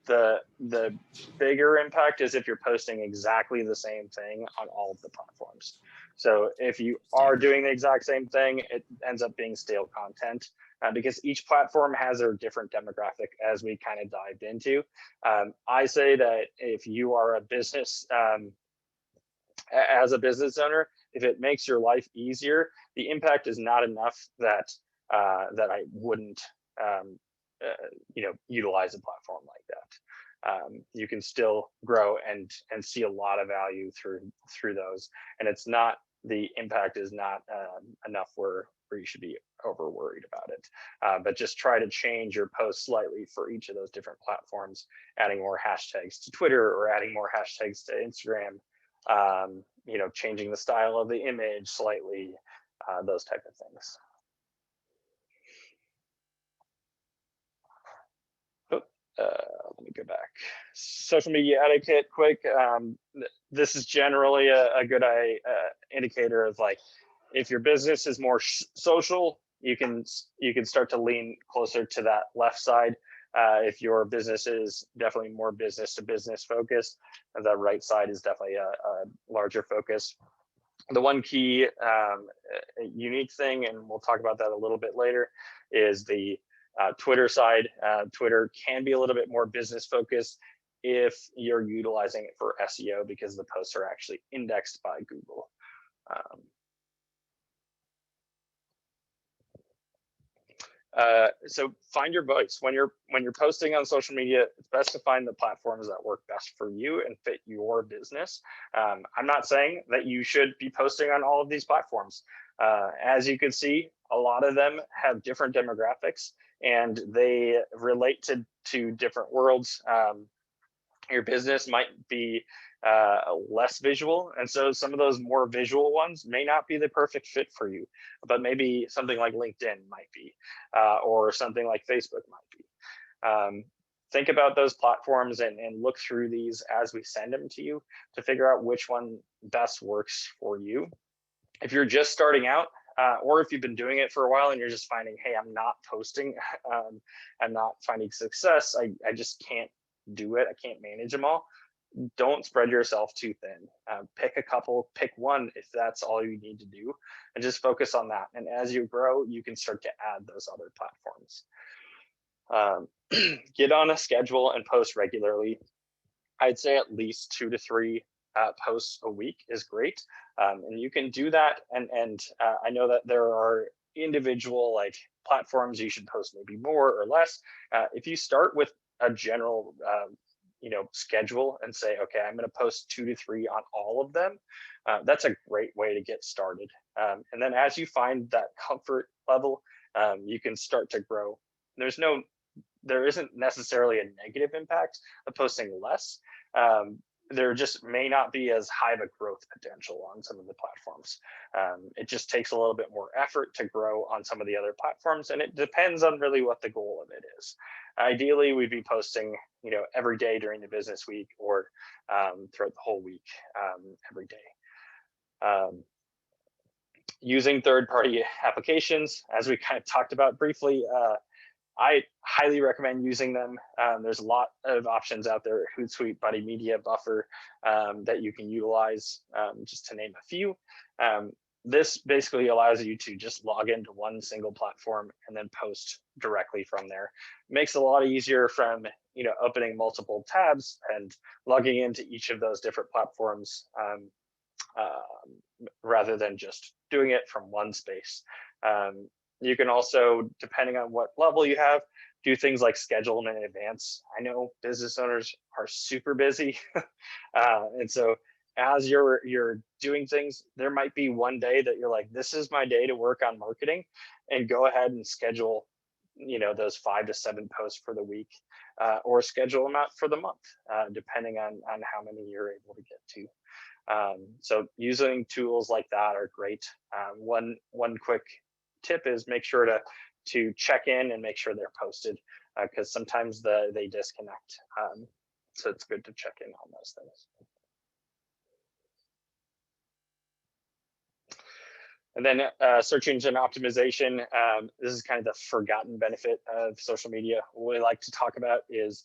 The bigger impact is if you're posting exactly the same thing on all of the platforms. So if you are doing the exact same thing, it ends up being stale content, because each platform has their different demographic, as we kind of dived into. I say that if you are a business, as a business owner, if it makes your life easier, the impact is not enough that I wouldn't utilize a platform like that. You can still grow and see a lot of value through those, and it's not, the impact is not enough where you should be over worried about it. But just try to change your post slightly for each of those different platforms, adding more hashtags to Twitter or adding more hashtags to Instagram, changing the style of the image slightly, those type of things. let me go back. Social media etiquette, quick. This is generally a good indicator of like, if your business is more social, you can start to lean closer to that left side. If your business is definitely more business to business focused, the right side is definitely a larger focus. The one key unique thing, and we'll talk about that a little bit later, is the Twitter side. Twitter can be a little bit more business focused if you're utilizing it for SEO, because the posts are actually indexed by Google. So find your voice when you're posting on social media. It's best to find the platforms that work best for you and fit your business. I'm not saying that you should be posting on all of these platforms. As you can see, a lot of them have different demographics and they relate to different worlds. Your business might be less visual, and so some of those more visual ones may not be the perfect fit for you, but maybe something like LinkedIn might be, or something like Facebook might be. Think about those platforms and look through these as we send them to you to figure out which one best works for you. If you're just starting out, or if you've been doing it for a while and you're just finding, hey, I'm not posting, I'm not finding success, I just can't do it, I can't manage them all. Don't spread yourself too thin. Pick a couple, pick one if that's all you need to do, and just focus on that. And as you grow, you can start to add those other platforms. Get on a schedule and post regularly. I'd say at least 2 to 3 posts a week is great. And you can do that. And I know that there are individual like platforms you should post maybe more or less. If you start with a general schedule and say, okay, I'm going to post 2 to 3 on all of them, that's a great way to get started. And then as you find that comfort level, you can start to grow. There isn't necessarily a negative impact of posting less. There just may not be as high of a growth potential on some of the platforms. It just takes a little bit more effort to grow on some of the other platforms, and it depends on really what the goal of it is. Ideally, we'd be posting, every day during the business week, or throughout the whole week, every day. Using third-party applications, as we kind of talked about briefly, I highly recommend using them. There's a lot of options out there: Hootsuite, Buddy Media, Buffer, that you can utilize, just to name a few. This basically allows you to just log into one single platform and then post directly from there. It makes it a lot easier from opening multiple tabs and logging into each of those different platforms, rather than just doing it from one space. You can also, depending on what level you have, do things like schedule them in advance. I know business owners are super busy. And so as you're doing things, there might be one day that you're like, this is my day to work on marketing, and go ahead and schedule, those 5 to 7 posts for the week, or schedule them out for the month, depending on how many you're able to get to. So using tools like that are great. One quick tip is make sure to check in and make sure they're posted, because sometimes they disconnect. So it's good to check in on those things. And then search engine optimization. This is kind of the forgotten benefit of social media. What we like to talk about is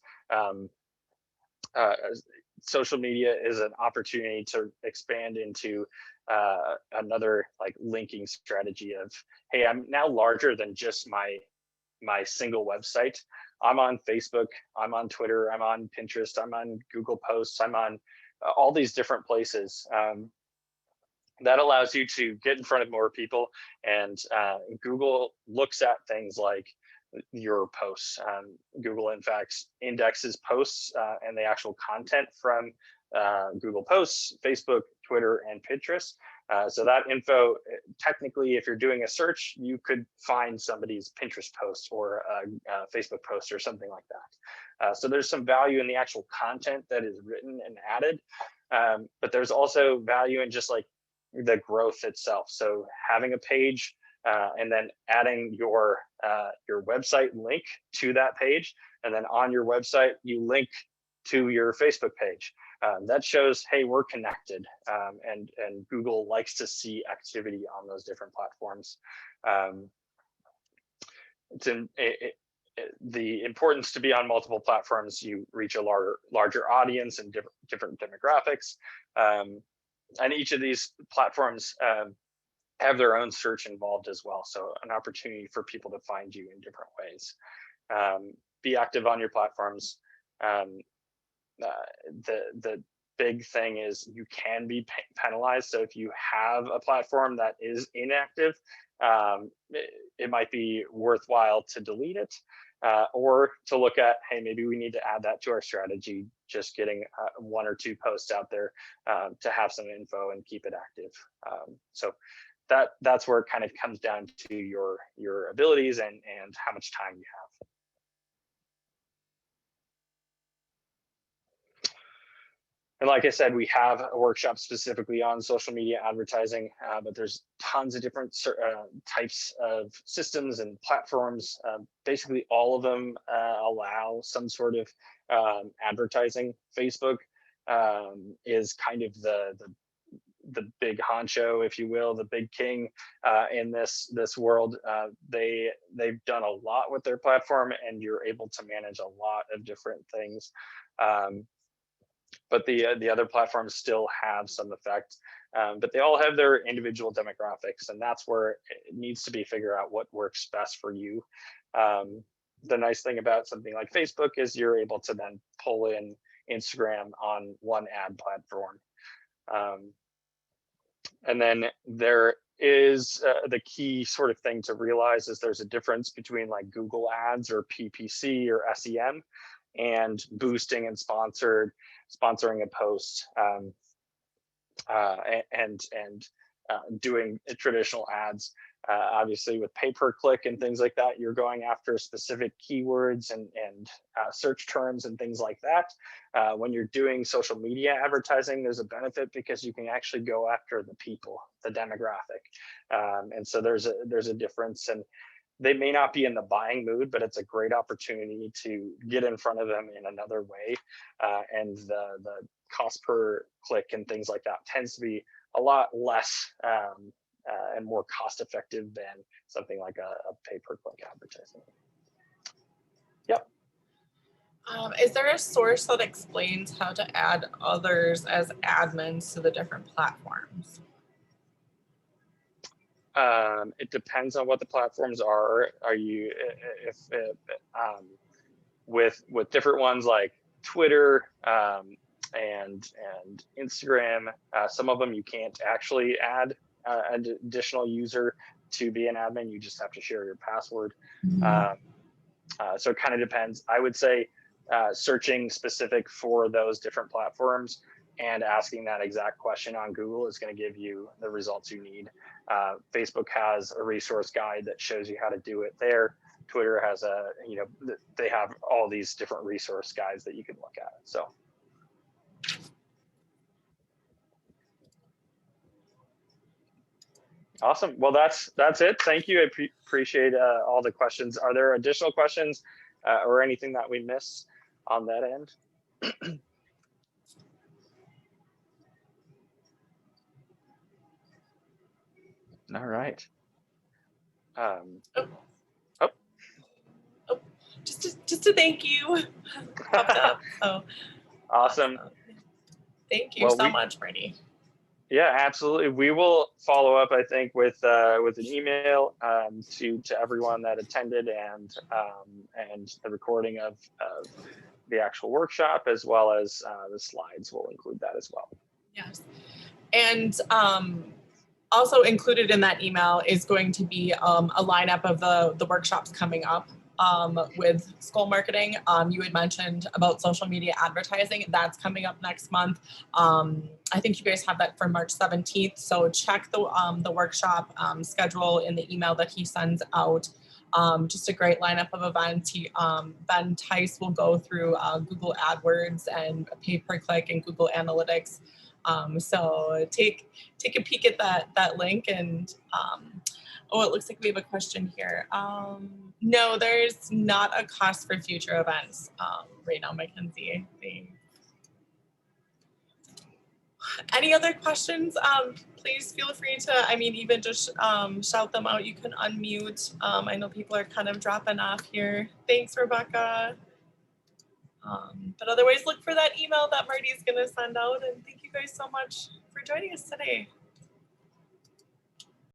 social media is an opportunity to expand into another like linking strategy of, hey, I'm now larger than just my single website. I'm on Facebook, I'm on Twitter, I'm on Pinterest, I'm on Google Posts, I'm on all these different places. That allows you to get in front of more people, and Google looks at things like your posts. Google, in fact, indexes posts and the actual content from Google Posts, Facebook, Twitter, and Pinterest. So that info, technically, if you're doing a search, you could find somebody's Pinterest post or a Facebook post or something like that. So there's some value in the actual content that is written and added, but there's also value in just like the growth itself. So having a page and then adding your website link to that page. And then on your website, you link to your Facebook page. That shows, hey, we're connected, and Google likes to see activity on those different platforms. The importance to be on multiple platforms, you reach a larger audience and different demographics, and each of these platforms have their own search involved as well. So an opportunity for people to find you in different ways. Be active on your platforms. The big thing is you can be penalized. So if you have a platform that is inactive, it might be worthwhile to delete it, or to look at, hey, maybe we need to add that to our strategy, just getting 1 or 2 posts out there to have some info and keep it active. So that's where it kind of comes down to your abilities and how much time you have. And like I said, we have a workshop specifically on social media advertising, but there's tons of different types of systems and platforms. Basically, all of them allow some sort of advertising. Facebook is kind of the big honcho, if you will, the big king in this world. They've done a lot with their platform, and you're able to manage a lot of different things. But the other platforms still have some effect, but they all have their individual demographics, and that's where it needs to be figured out what works best for you. The nice thing about something like Facebook is you're able to then pull in Instagram on one ad platform. And then there is the key sort of thing to realize is there's a difference between like Google ads or PPC or SEM and boosting and sponsoring a post, and doing traditional ads. Obviously with pay-per-click and things like that, you're going after specific keywords and search terms and things like that. When you're doing social media advertising, there's a benefit because you can actually go after the people, the demographic. And so there's a difference, and they may not be in the buying mood, but it's a great opportunity to get in front of them in another way. And the cost per click and things like that tends to be a lot less and more cost effective than something like a pay-per-click advertising. Yep. Is there a source that explains how to add others as admins to the different platforms? It depends on what the platforms are. Are you with different ones like Twitter and Instagram? Some of them you can't actually add an additional user to be an admin. You just have to share your password. So it kind of depends. I would say searching specific for those different platforms and asking that exact question on Google is going to give you the results you need. Facebook has a resource guide that shows you how to do it there. Twitter has they have all these different resource guides that you can look at. So. Awesome. Well, that's it. Thank you. I appreciate all the questions. Are there additional questions or anything that we missed on that end? All right. Just to thank you. Popped up. So awesome. Thank you so much, Brady. Yeah, absolutely. We will follow up, I think, with an email to everyone that attended, and the recording of the actual workshop, as well as the slides. Will include that as well. Yes, and also included in that email is going to be a lineup of the workshops coming up. With Skol marketing, you had mentioned about social media advertising. That's coming up next month. I think you guys have that for March 17th. So check the workshop schedule in the email that he sends out. Just a great lineup of events. Ben Tice will go through Google AdWords and pay-per-click and Google Analytics. So take a peek at that link, and Oh, it looks like we have a question here. No, there's not a cost for future events right now, Mackenzie. Any other questions? Please feel free to, I mean, even just shout them out. You can unmute. I know people are kind of dropping off here. Thanks, Rebecca. But otherwise, look for that email that Marty's going to send out. And thank you guys so much for joining us today.